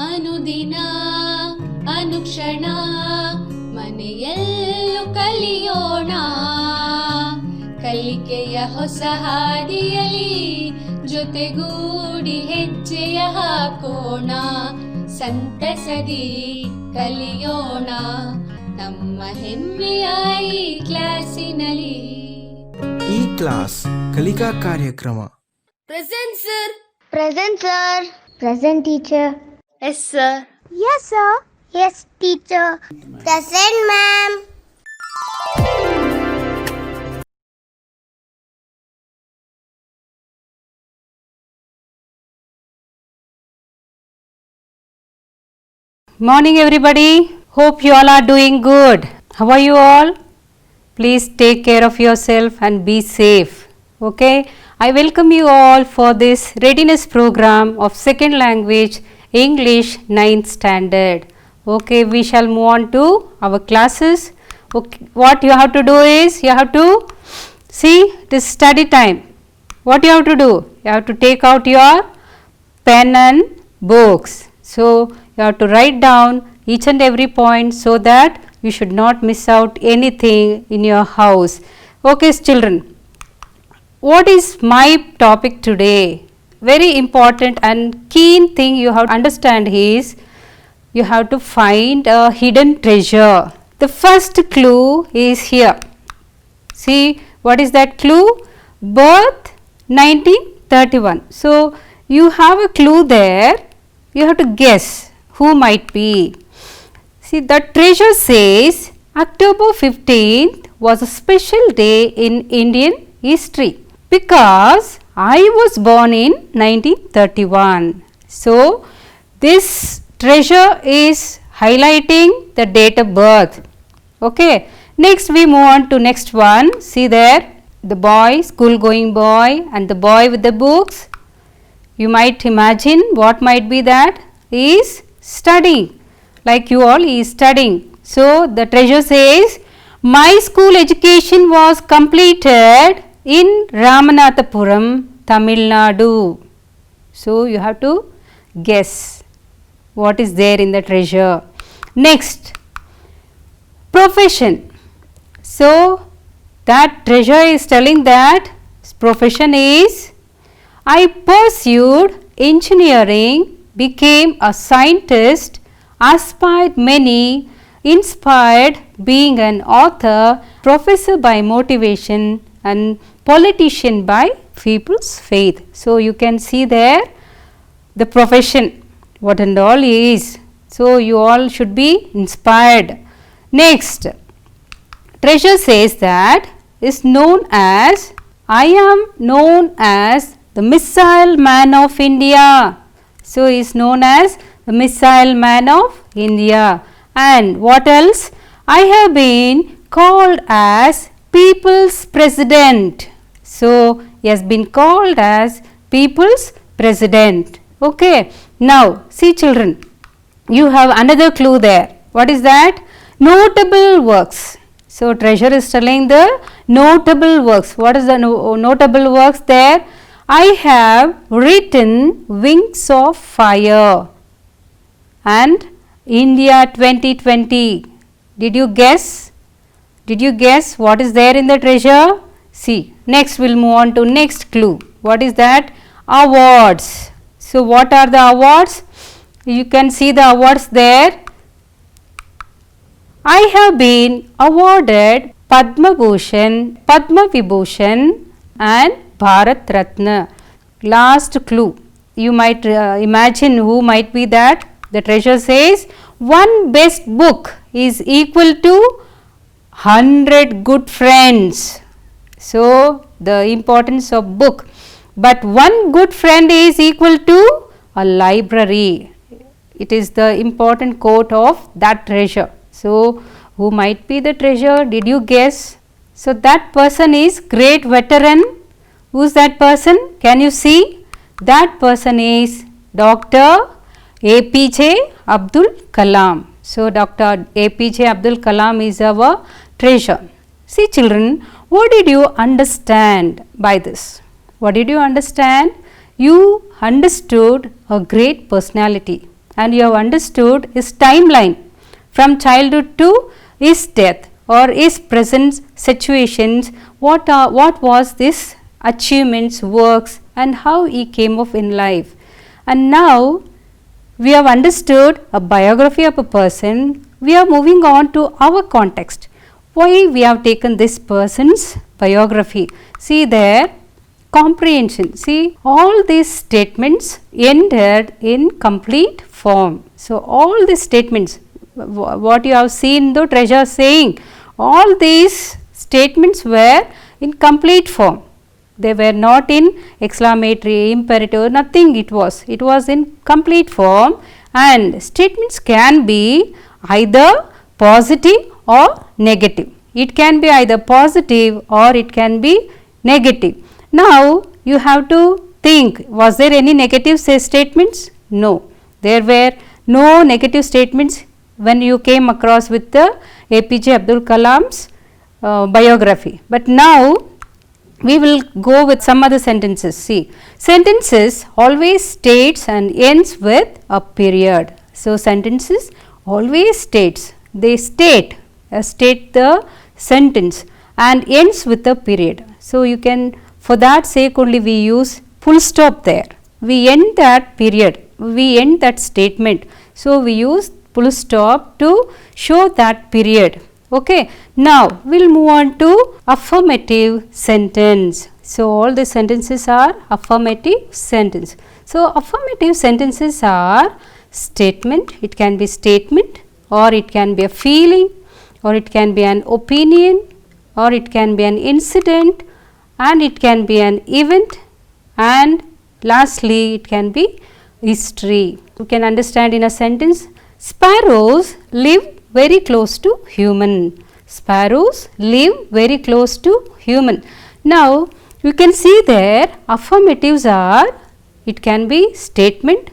ಅನುದಿನ ಅನುಕ್ಷಣ ಮನೆಯಲ್ಲೂ ಕಲಿಯೋಣ, ಕಲಿಕೆಯ ಹೊಸ ಹಾದಿಯಲಿ ಜೊತೆಗೂಡಿ ಹೆಜ್ಜೆಯ ಹಾಕೋಣ, ಸಂತಸದಿ ಕಲಿಯೋಣ ನಮ್ಮ ಹೆಮ್ಮೆಯ ಈ ಕ್ಲಾಸಿನಲ್ಲಿ. ಈ ಕ್ಲಾಸ್ ಕಲಿಕಾ ಕಾರ್ಯಕ್ರಮ. Present sir. Present sir. Present teacher. Yes sir. Yes sir. Yes teacher. Present ma'am. Morning everybody. Hope you all are doing good. How are you all? Please take care of yourself and be safe. Okay, I welcome you all for this readiness program of second language English 9th standard. Okay, we shall move on to our classes. Okay, what you have to do is you have to see this study time. What you have to do? You have to take out your pen and books. So you have to write down each and every point so that you should not miss out anything in your house. Okay children, what is my topic today? Very important and keen thing you have to understand is you have to find a hidden treasure. The first clue is here. See, what is that clue? Birth 1931. So you have a clue there. You have to guess who might be. See, the treasure says October 15th was a special day in Indian history because I was born in 1931. So this treasure is highlighting the date of birth. Okay, next we move on to next one. See there, the boy, school going boy, and the boy with the books. You might imagine what might be that. He is studying, like you all, he is studying. So the treasure says my school education was completed in Ramanathapuram, Tamil Nadu. So you have to guess what is there in the treasure. Next, profession. So that treasure is telling that profession is I pursued engineering, became a scientist, aspired many, inspired being an author, professor by motivation and politician by people's faith. So you can see there the profession, what and all is. So you all should be inspired. Next, treasure says that is known as I am known as the missile man of India. So he is known as the missile man of India. And what else? I have been called as people's president. So he has been called as people's president. Okay, now see children, you have another clue there. What is that? Notable works. So treasure is telling the notable works. What is the notable works there? I have written Wings of Fire and India 2020. Did you guess? Did you guess what is there in the treasure? See, next we'll move on to next clue. What is that? Awards. So what are the awards? You can see the awards there. I have been awarded Padma Bhushan, Padma Vibhushan and Bharat Ratna. Last clue. You might imagine who might be that. The treasure says one best book is equal to 100 good friends. So the importance of book. But one good friend is equal to a library. It is the important quote of that treasure. So who might be the treasure? Did you guess? So that person is great veteran. Who is that person? Can you see? That person is Dr. APJ Abdul Kalam. So Dr. APJ Abdul Kalam is our treasure. See children, what did you understand by this? What did you understand? You understood a great personality and you have understood his timeline from childhood to his death or his present situations, what was this achievements, works, and how he came up in life. And now we have understood a biography of a person. We are moving on to our context. Why we have taken this person's biography? See there, comprehension. See, all these statements ended in complete form. So all these statements, what you have seen the treasure saying, all these statements were in complete form. They were not in exclamatory, imperative, nothing it was. It was in complete form, and statements can be either positive or negative. It can be either positive or it can be negative. Now you have to think, was there any negative statements? No, there were no negative statements when you came across with the APJ Abdul Kalam's biography. But now we will go with some other sentences. See, sentences always states and ends with a period. So sentences always states, they state the sentence and ends with a period. So you can, for that sake only we use full stop there. We end that period, we end that statement. So we use full stop to show that period. Okay, now we'll move on to affirmative sentence. So all the sentences are affirmative sentence. So affirmative sentences are statement, it can be statement, or it can be a feeling, or it can be an opinion, or it can be an incident, and it can be an event, and lastly it can be history. You can understand in a sentence, sparrows live very close to human. Sparrows live very close to human. Now you can see there affirmatives are, it can be statement,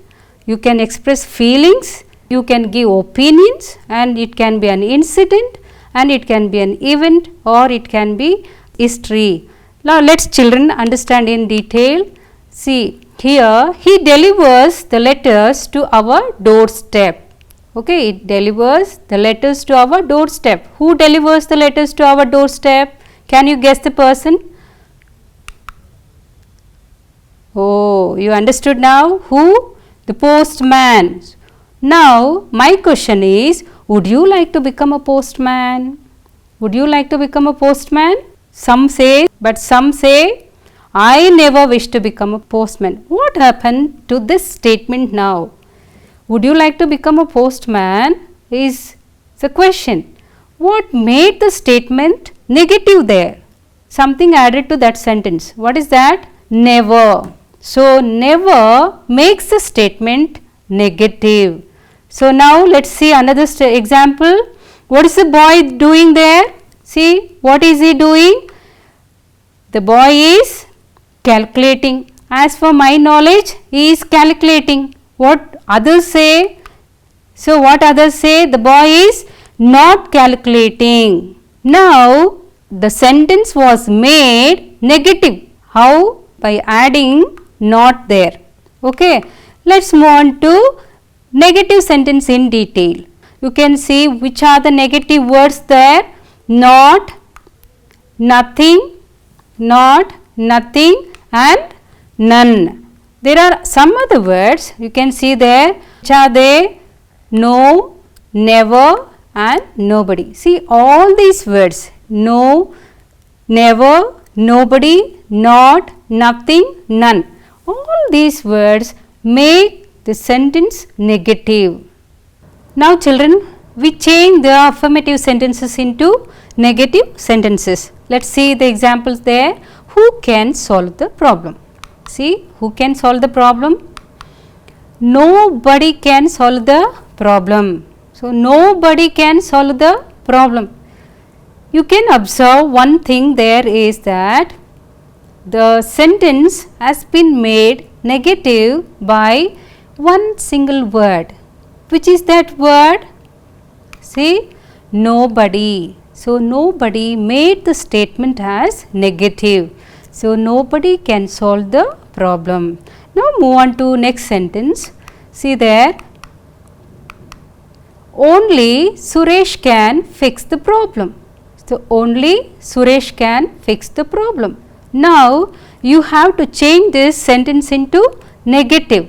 you can express feelings, you can give opinions, and it can be an incident, and it can be an event, or it can be history. Now let's children understand in detail. See here, he delivers the letters to our doorstep. Okay, it delivers the letters to our doorstep. Who delivers the letters to our doorstep? Can you guess the person? Oh, you understood now? Who? The postman. Now my question is, would you like to become a postman? Would you like to become a postman? Some say, but some say, I never wish to become a postman. What happened to this statement now? Would you like to become a postman is the question. What made the statement negative there? Something added to that sentence. What is that? Never. So never makes the statement negative. So now let's see another example. What is the boy doing there? See, what is he doing? The boy is calculating. As for my knowledge, he is calculating. What others say? So what others say? The boy is not calculating. Now the sentence was made negative. How? By adding not there. Okay. Let's move on to negative sentence in detail. You can see which are the negative words there. Not, nothing, not, nothing, and none. There are some other words you can see there. Which are they? No, never, and nobody. See all these words, no, never, nobody, not, nothing, none. All these words make the sentence negative. Now children, we change the affirmative sentences into negative sentences. Let's see the examples there. Who can solve the problem? See, who can solve the problem? Nobody can solve the problem. So nobody can solve the problem. You can observe one thing there is that the sentence has been made negative by one single word. Which is that word? See, nobody. So nobody made the statement as negative. So nobody can solve the problem. Now move on to next sentence. See there, only Suresh can fix the problem. So only Suresh can fix the problem. Now you have to change this sentence into negative.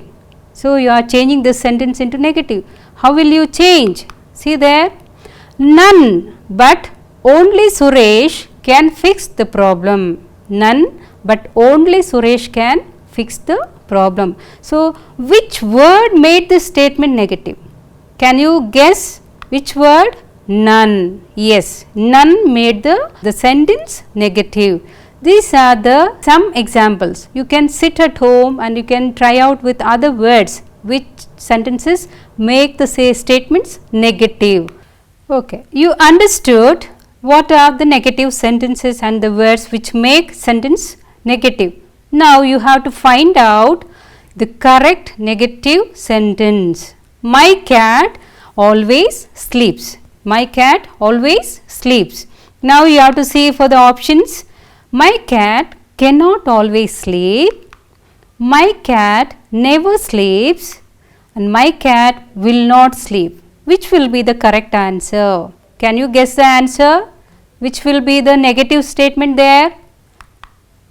So you are changing this sentence into negative. How will you change? See there, none but only Suresh can fix the problem. None but only Suresh can fix the problem. So which word made this statement negative? Can you guess which word? None. Yes, none made the sentence negative. These are the some examples. You can sit at home and you can try out with other words which sentences make the say statements negative. Okay, you understood what are the negative sentences and the words which make sentence negative. Now you have to find out the correct negative sentence. My cat always sleeps. My cat always sleeps. Now you have to see for the options. My cat cannot always sleep. My cat never sleeps. And my cat will not sleep. Which will be the correct answer? Can you guess the answer? Which will be the negative statement there?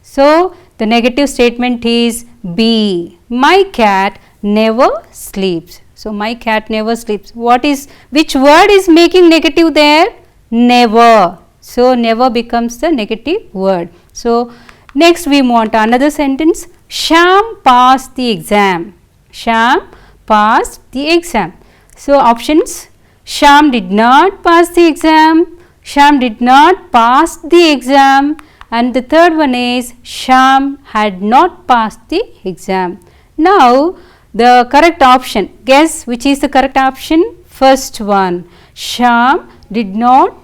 So the negative statement is B. My cat never sleeps. So my cat never sleeps. Which word is making negative there? Never. So never becomes the negative word. So next we move on to another sentence. Sham passed the exam. Sham passed the exam. So options. Sham did not pass the exam. Sham did not pass the exam. And the third one is Sham had not passed the exam. Now the correct option. Guess which is the correct option? First one. Sham did not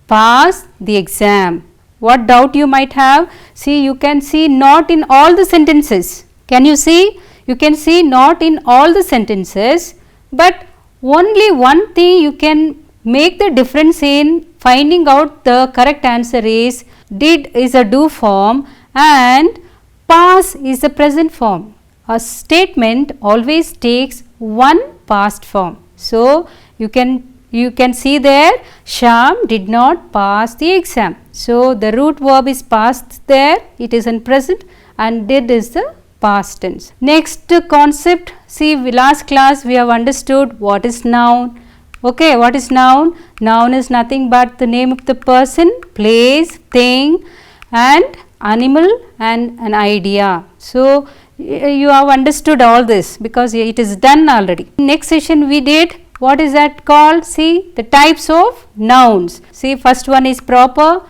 pass the exam. What doubt you might have? See, you can see not in all the sentences. Can you see? You can see not in all the sentences, but only one thing you can make the difference in finding out the correct answer is did is a do form and pass is the present form. A statement always takes one past form. So you can see there Sham did not pass the exam. So the root verb is passed there, it is in present, and did is the past tense. Next concept, see last class we have understood what is noun. Okay, what is noun? Noun is nothing but the name of the person, place, thing, and animal and an idea. So you have understood all this because it is done already. Next session we did what is that called? See the types of nouns. See first one is proper,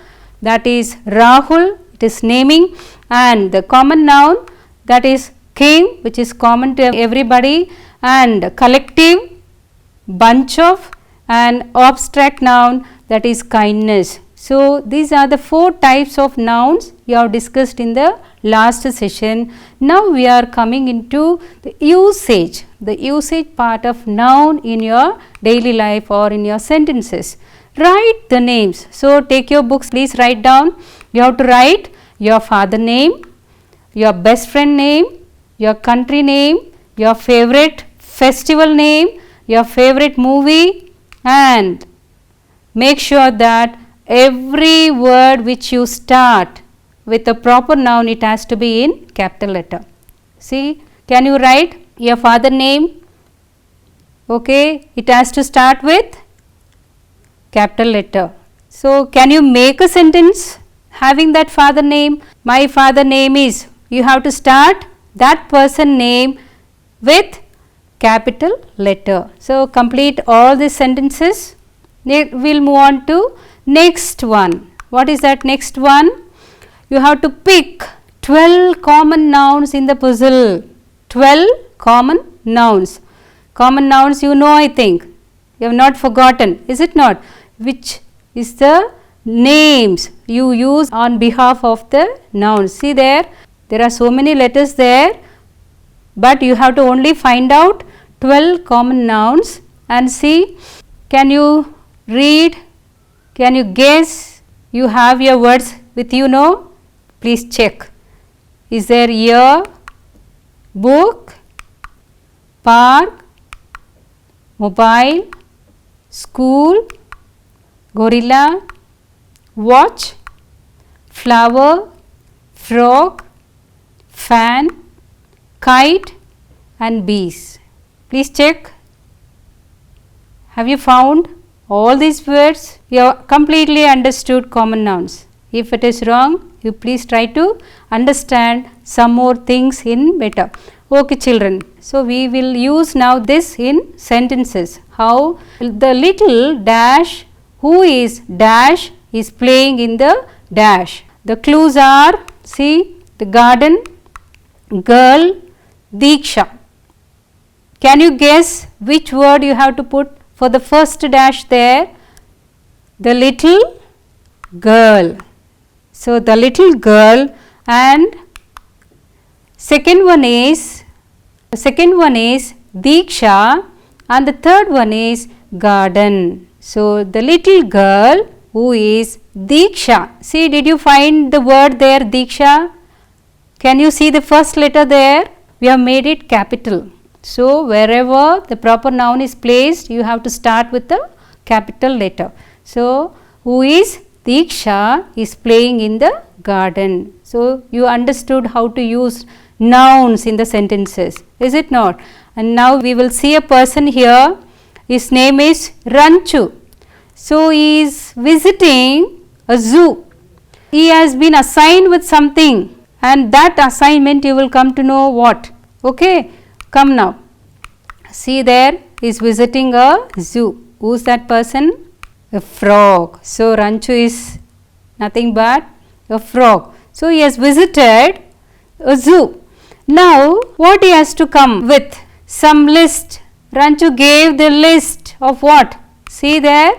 that is Rahul, it is naming, and the common noun, that is king, which is common to everybody, and collective, bunch of, and abstract noun, that is kindness. So these are the 4 types of nouns you have discussed in the last session. Now we are coming into the usage part of noun in your daily life or in your sentences. Write the names. So take your books, please write down. You have to write your father name, your best friend name, your country name, your favorite festival name, your favorite movie, and make sure that every word which you start with a proper noun, it has to be in capital letter. See, can you write your father name? Okay, it has to start with capital letter. So can you make a sentence having that father name? My father name is, you have to start that person name with capital letter. So complete all these sentences. We'll move on to next one. What is that next one? You have to pick 12 common nouns in the puzzle. 12 common nouns. Common nouns you know, I think. You have not forgotten, is it not? Which is the names you use on behalf of the nouns. See there are so many letters there, but you have to only find out 12 common nouns and see, can you read, can you guess? You have your words with you, no? Please check. Is there ear, book, park, mobile, school, gorilla, watch, flower, frog, fan, kite and bees. Please check. Have you found all these words? You have completely understood common nouns. If it is wrong, you please try to understand some more things in better. Okay children, so we will use now this in sentences. How the little dash who is dash is playing in the dash. The clues are, see, the garden, girl, Diksha. Can you guess which word you have to put for the first dash there? The little girl. So, the little girl, and second one is Diksha, and the third one is garden. So, the little girl who is Diksha. See, did you find the word there, Diksha? Can you see the first letter there? We have made it capital. So, wherever the proper noun is placed, you have to start with the capital letter. So, who is Diksha is playing in the garden. So, you understood how to use nouns in the sentences, is it not? And now we will see a person here. His name is Ranchu. So, he is visiting a zoo. He has been assigned with something, and that assignment you will come to know what. Okay, come now. See there, he is visiting a zoo. Who is that person? A frog. So, Ranchu is nothing but a frog. So, he has visited a zoo. Now, what he has to come with? Some list. Ranchu gave the list of what? See there,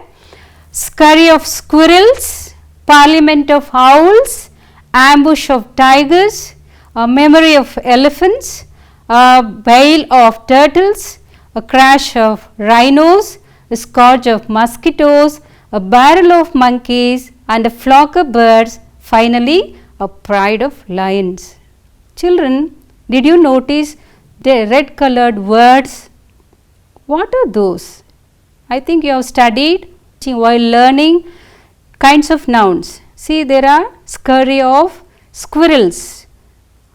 scurry of squirrels, parliament of owls, ambush of tigers, a memory of elephants, a bale of turtles, a crash of rhinos, a scourge of mosquitoes, a barrel of monkeys, and a flock of birds, finally a pride of lions. Children, did you notice the red colored words? What are those? I think you have studied while learning kinds of nouns. See, there are scurry of squirrels,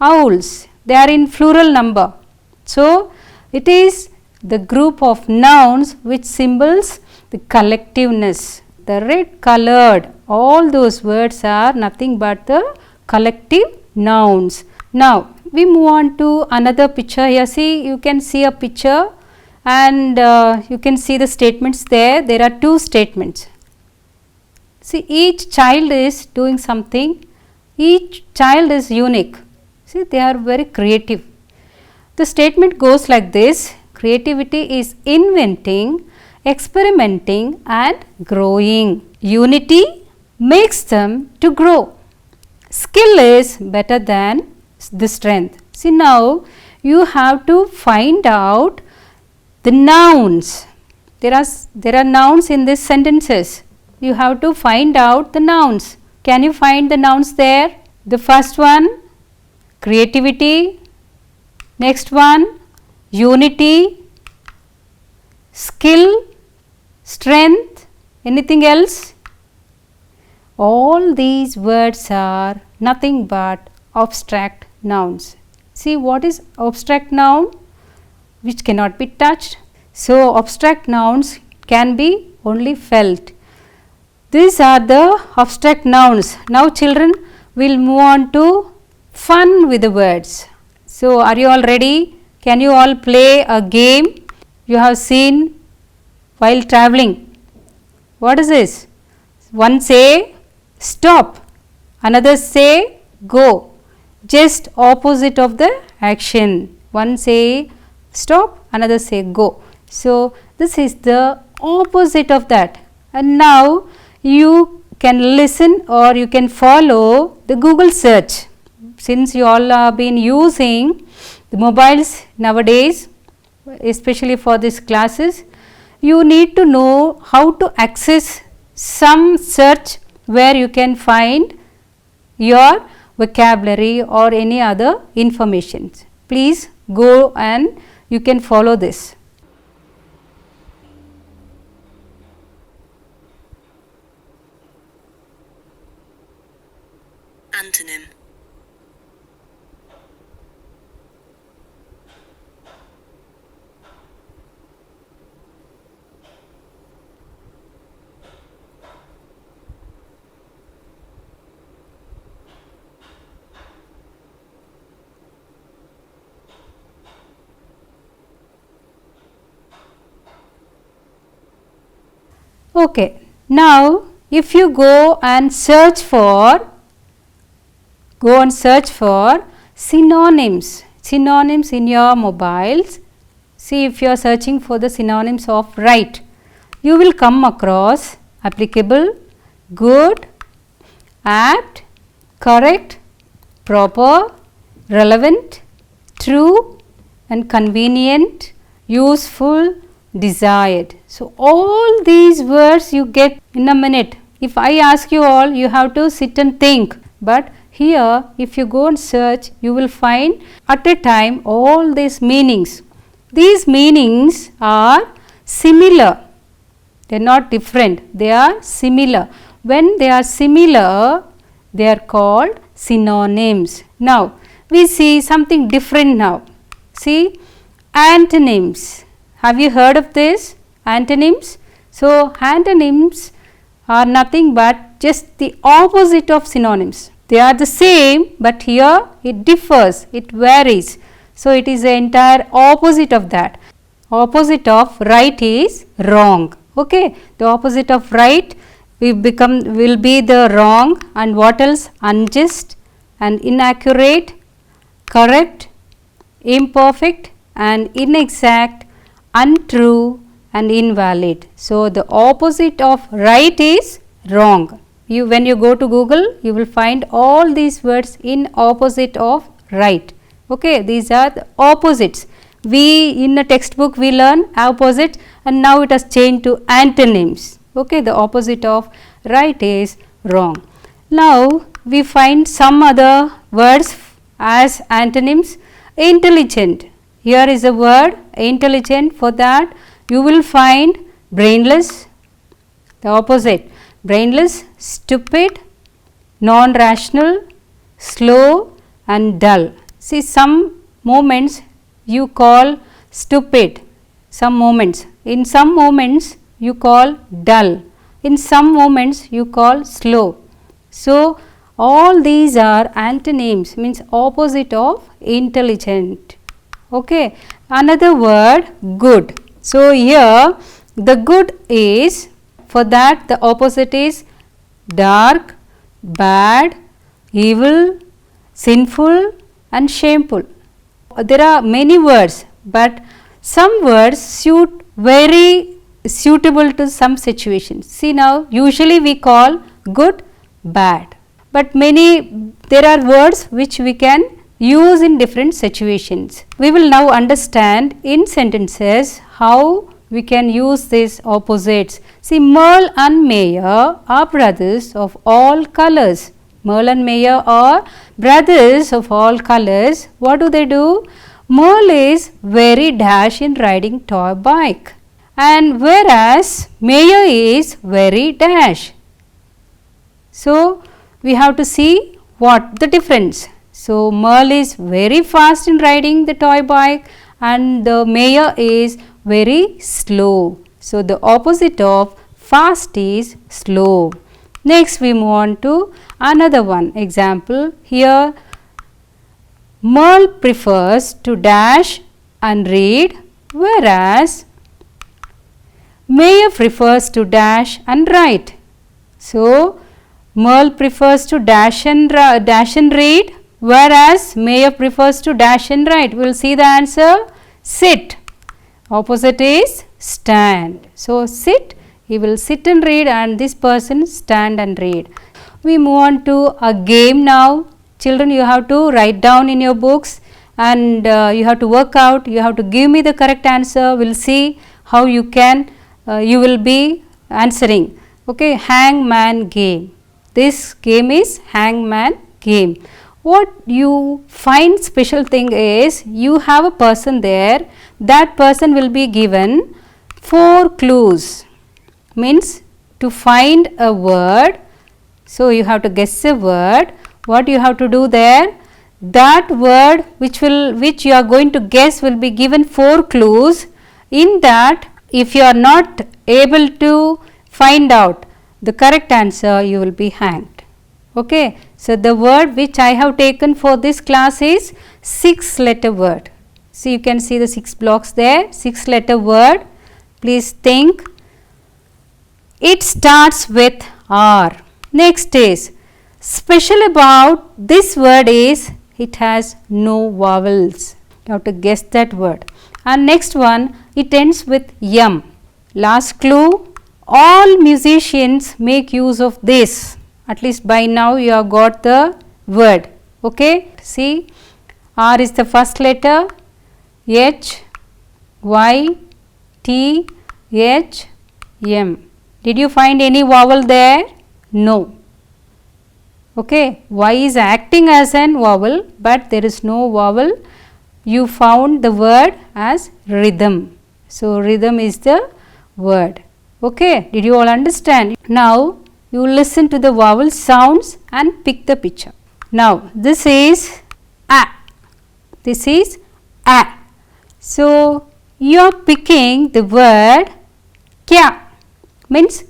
owls, they are in plural number. So, it is the group of nouns which symbols the collectiveness. The red colored, all those words are nothing but the collective nouns. Now, we move on to another picture here. See, you can see a picture, and you can see the statements there. There are two statements. See, each child is doing something. Each child is unique. See, they are very creative. The statement goes like this: creativity is inventing, experimenting and growing. Unity makes them to grow. Skill is better than the strength. See, now you have to find out the nouns. There are nouns in these sentences. You have to find out the nouns. Can you find the nouns there? The first one, creativity. Next one, unity, skill, strength. Anything else? All these words are nothing but abstract nouns. See, what is abstract noun? Which cannot be touched. So, abstract nouns can be only felt. These are the abstract nouns. Now, children, we will move on to fun with the words. So, are you all ready? Can you all play a game you have seen while traveling? What is this? One say stop, another say go. Just opposite of the action. One say stop, another say go. So, this is the opposite of that. And now, you can listen or you can follow the Google search. Since you all have been using the mobiles nowadays, especially for these classes, you need to know how to access some search where you can find your vocabulary or any other information. Please go and you can follow this. Okay, now if you go and search for synonyms in your mobiles. See, if you are searching for the synonyms of right, you will come across applicable, good, apt, correct, proper, relevant, true and convenient, useful, desired. So, all these words you get in a minute. If I ask you all, you have to sit and think, but here if you go and search, you will find at a time all these meanings. These meanings are similar, they are not different, they are similar. When they are similar, they are called synonyms. Now, we see something different now. See, antonyms. Have you heard of this? Antonyms? So, antonyms are nothing but just the opposite of synonyms. They are the same, but here it differs, it varies. So, it is the entire opposite of that. Opposite of right is wrong. Okay, the opposite of right will be the wrong, and what else? Unjust and inaccurate, correct, imperfect and inexact, untrue and invalid. So, the opposite of right is wrong. When you go to Google, you will find all these words in opposite of right. Okay, these are the opposites. In the textbook we learn opposite, and now it has changed to antonyms. Okay, the opposite of right is wrong. Now, we find some other words as antonyms. Intelligent. Here is a word intelligent. For that you will find brainless, the opposite, brainless, stupid, non-rational, slow and dull. See, some moments you call stupid, some moments. In some moments you call dull, in some moments you call slow. So, all these are antonyms, means opposite of intelligent. Okay. Another word, good. So, here the good is, for that the opposite is dark, bad, evil, sinful and shameful. There are many words, but some words very suitable to some situations. See, now usually we call good bad, but there are words which we can use in different situations. We will now understand in sentences how we can use these opposites. See, Merle and Mayer are brothers of all colors. Merle and Mayer are brothers of all colors. What do? Merle is very dash in riding toy bike, and whereas Mayer is very dash. So, we have to see what the difference. So, Merle is very fast in riding the toy bike, and the Mayer is very slow. So, the opposite of fast is slow. Next, we move on to another one. Example, here Merle prefers to dash and read, whereas Mayer prefers to dash and write. So, Merle prefers to dash and read, whereas Mayer prefers to dash and write. We will see the answer. Sit. Opposite is stand. So, sit, he will sit and read, and this person stand and read. We move on to a game now. Children, you have to write down in your books, and you have to work out, you have to give me the correct answer. We will see how you will be answering. Okay, hangman game. This game is hangman game. What you find special thing is, you have a person there, that person will be given 4 clues, means to find a word. So, you have to guess a word. What you have to do there? That word which you are going to guess will be given 4 clues. In that, if you are not able to find out the correct answer, you will be hanged. Okay. So, the word which I have taken for this class is 6-letter word. So, you can see the 6 blocks there, 6-letter word. Please think. it starts with R. Next is, special about this word is it has no vowels. You have to guess that word. And next one, it ends with M. Last clue, all musicians make use of this. At least by now you have got the word. Okay, see, R is the first letter, H, Y, T, H, M. Did you find any vowel there? No. Okay, Y is acting as an vowel, but there is no vowel. You found the word as rhythm. So, rhythm is the word. Okay, did you all understand? Now, you listen to the vowel sounds and pick the picture. Now, this is A. This is A. So, you are picking the word kya. Means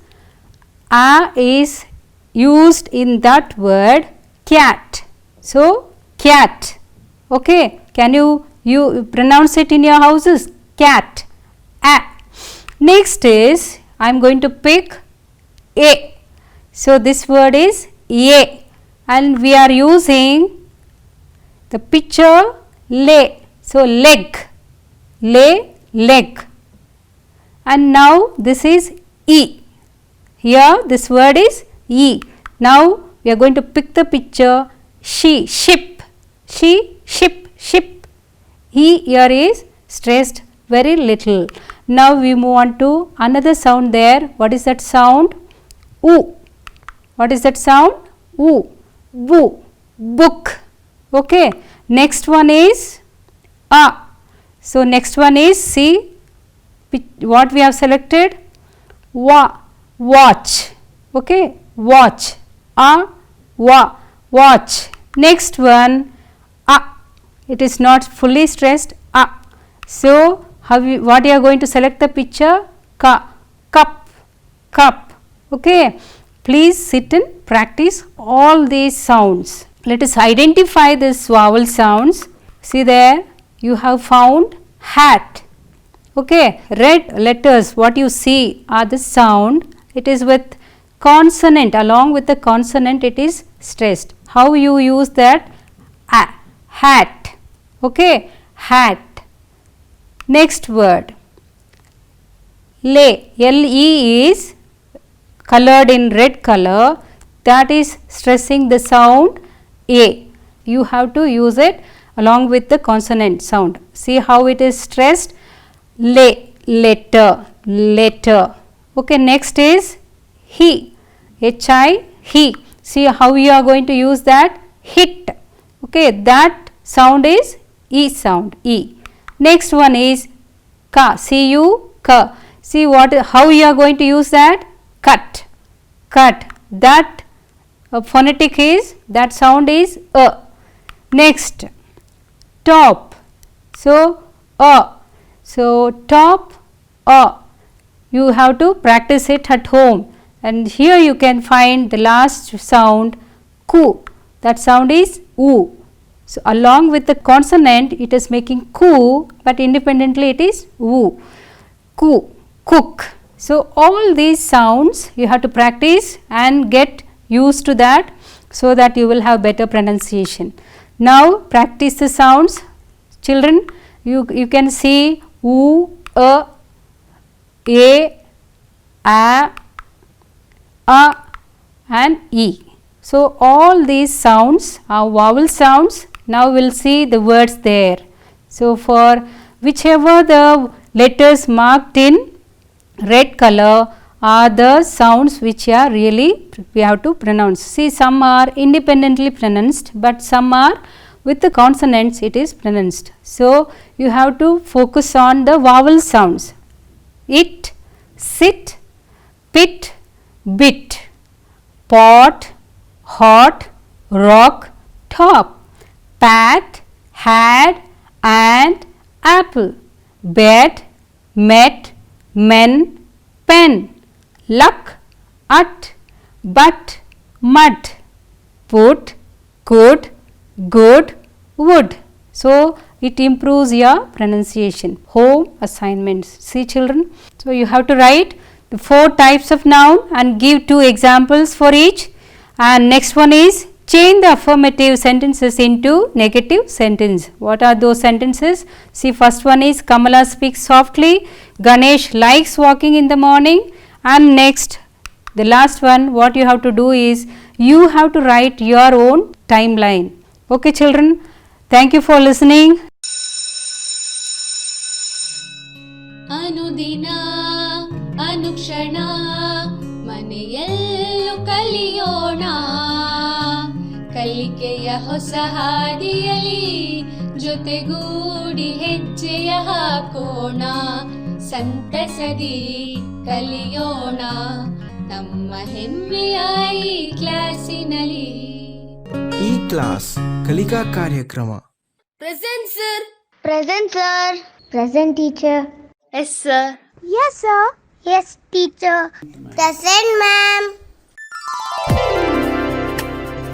A is used in that word cat. So, cat. Okay. Can you pronounce it in your houses? Cat. A. Next is, I am going to pick A. So, this word is A, and we are using the picture lay. So, leg. Lay, leg. And now, this is E. Here, this word is E. Now, we are going to pick the picture she, ship. She, ship, ship. E here is stressed very little. Now, we move on to another sound there. What is that sound? Oo. What is that sound? Oo. Boo. Book. Okay. Next one is A. So, next one is, see what we have selected? Wa. Watch. Okay. Watch. A. Wa. Watch. Next one, A. It is not fully stressed. A. So, what you are going to select the picture? Ka. Cup. Cup. Okay. Please sit and practice all these sounds. Let us identify these vowel sounds. See there, you have found hat. Okay. Red letters, what you see are the sound. It is with consonant. Along with the consonant, it is stressed. How you use that? A. Hat. Okay. Hat. Next word. Lay. L-E is colored in red color. That is stressing the sound A. You have to use it along with the consonant sound. See how it is stressed? Lay. Letter. Letter. Okay. Next is he. H-I. He. See how you are going to use that? Hit. Okay. That sound is E sound. E. Next one is ka. C-U. Ka. See how you are going to use that? Cut. Cut. That phonetic is, that sound is A. Next, top. So, A. So, top, A. You have to practice it at home. And here you can find the last sound, ku. That sound is U. So, along with the consonant, it is making ku, but independently it is U. Ku. Cook. So, all these sounds you have to practice and get used to that, so that you will have better pronunciation. Now, practice the sounds. Children, you can see U, A, and E. So, all these sounds are vowel sounds. Now, we will see the words there. So, for whichever the letters marked in red color are the sounds which are really we have to pronounce. See, some are independently pronounced, but some are with the consonants it is pronounced. So, you have to focus on the vowel sounds. It, sit, pit, bit, pot, hot, rock, top, pat, had, and apple, bed, met, men, pen, luck, ut, but, mud, put, could, good, would. So, it improves your pronunciation. Home assignments. See children. So, you have to write the 4 types of noun and give 2 examples for each. And next one is change the affirmative sentences into negative sentence. What are those sentences? See, first one is Kamala speaks softly, Ganesh likes walking in the morning. And next, the last one, what you have to do is you have to write your own timeline. Okay children, thank you for listening. ಅನುದಿನ ಅನುಕ್ಷಣ ಮನೆಯಲ್ಲೂ ಕಲಿಯೋಣ, ಕಲಿಕೆಯ ಹೊಸ ಹಾದಿಯಲಿ ಜೊತೆಗೂಡಿ ಹೆಜ್ಜೆಯ ಹಾಕೋಣ, ಸಂತಸದಿ ಕಲಿಯೋಣ ನಮ್ಮ ಹೆಮ್ಮೆಯ ಈ ಕ್ಲಾಸಿನಲ್ಲಿ. ಈ ಕ್ಲಾಸ್ ಕಲಿಕಾ ಕಾರ್ಯಕ್ರಮ. Present sir. Present, sir. Present, teacher. Yes sir. Yes, sir. Yes, teacher. Present, ma'am.